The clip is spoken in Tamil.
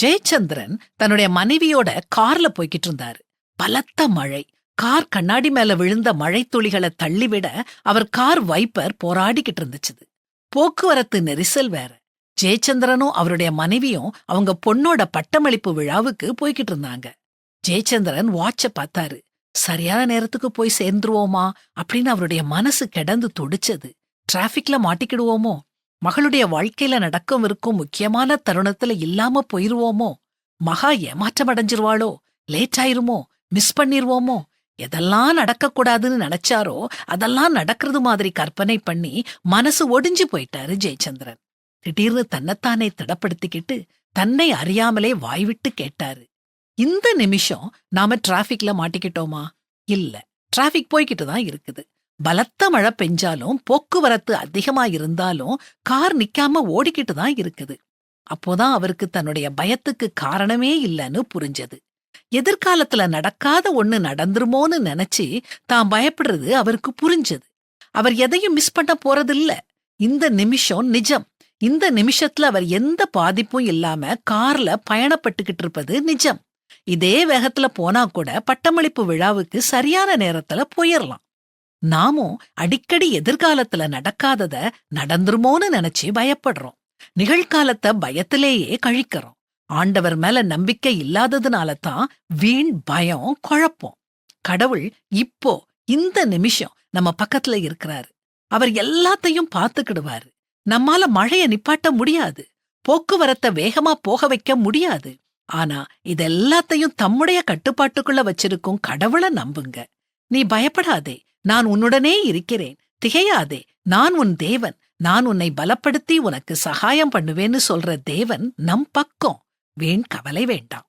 ஜெயச்சந்திரன் தன்னுடைய மனைவியோட கார்ல போய்கிட்டு இருந்தாரு. பலத்த மழை. கார் கண்ணாடி மேல விழுந்த மழை துளிகளை தள்ளிவிட அவர் கார் வைப்பர் போராடிக்கிட்டு இருந்துச்சு. போக்குவரத்து நெரிசல் வேற. ஜெயச்சந்திரனும் அவருடைய மனைவியும் அவங்க பொண்ணோட பட்டமளிப்பு விழாவுக்கு போய்கிட்டு இருந்தாங்க. ஜெயச்சந்திரன் வாட்ச பார்த்தாரு. சரியான நேரத்துக்கு போய் சேர்ந்துருவோமா அப்படின்னு அவருடைய மனசு கிடந்து துடிச்சது. டிராபிக்ல மாட்டிக்கிடுவோமோ, மகளுடைய வாழ்க்கையில நடக்கவிருக்கும் முக்கியமான தருணத்துல இல்லாம போயிருவோமோ, மகா ஏமாற்றம் அடைஞ்சிருவாளோ, லேட் ஆயிருமோ, மிஸ் பண்ணிருவோமோ, எதெல்லாம் நடக்கக்கூடாதுன்னு நினைச்சாரோ அதெல்லாம் நடக்கிறது மாதிரி கற்பனை பண்ணி மனசு ஒடிஞ்சு போயிட்டாரு ஜெயச்சந்திரன். திடீர்னு தன்னைத்தானே திடப்படுத்திக்கிட்டு தன்னை அறியாமலே வாய்விட்டு கேட்டாரு, இந்த நிமிஷம் நாம டிராபிக்ல மாட்டிக்கிட்டோமா? இல்ல, டிராபிக் போய்கிட்டு தான் இருக்குது. பலத்த மழை பெஞ்சாலும் போக்குவரத்து அதிகமா இருந்தாலும் கார் நிக்காம ஓடிக்கிட்டு தான் இருக்குது. அப்போதான் அவருக்கு தன்னுடைய பயத்துக்கு காரணமே இல்லைன்னு புரிஞ்சது. எதிர்காலத்துல நடக்காத ஒண்ணு நடந்துருமோன்னு நினைச்சு தான் பயப்படுறது அவருக்கு புரிஞ்சது. அவர் எதையும் மிஸ் பண்ண போறதில்ல. இந்த நிமிஷம் நிஜம். இந்த நிமிஷத்துல அவர் எந்த பாதிப்பும் இல்லாம கார்ல பயணப்பட்டுக்கிட்டு இருப்பது நிஜம். இதே வேகத்துல போனா கூட பட்டமளிப்பு விழாவுக்கு சரியான நேரத்துல போயிடலாம். நாமும் அடிக்கடி எதிர்காலத்துல நடக்காதத நடந்துருமோன்னு நினைச்சு பயப்படுறோம். நிகழ்காலத்தை பயத்திலேயே கழிக்கிறோம். ஆண்டவர் மேல நம்பிக்கை இல்லாததுனால தான் வீண் பயம், குழப்பம். கடவுள் இப்போ இந்த நிமிஷம் நம்ம பக்கத்துல இருக்கிறாரு. அவர் எல்லாத்தையும் பார்த்துக்கிடுவாரு. நம்மால மழைய நிப்பாட்ட முடியாது, போக்குவரத்தை வேகமா போக வைக்க முடியாது. ஆனா இதெல்லாத்தையும் தம்முடைய கட்டுப்பாட்டுக்குள்ள வச்சிருக்கும் கடவுளை நம்புங்க. நீ பயப்படாதே, நான் உன்னுடனே இருக்கிறேன். திகையாதே, நான் உன் தேவன். நான் உன்னை பலப்படுத்தி உனக்கு சகாயம் பண்ணுவேன்னு சொல்ற தேவன் நம் பக்கம். வீண் கவலை வேண்டாம்.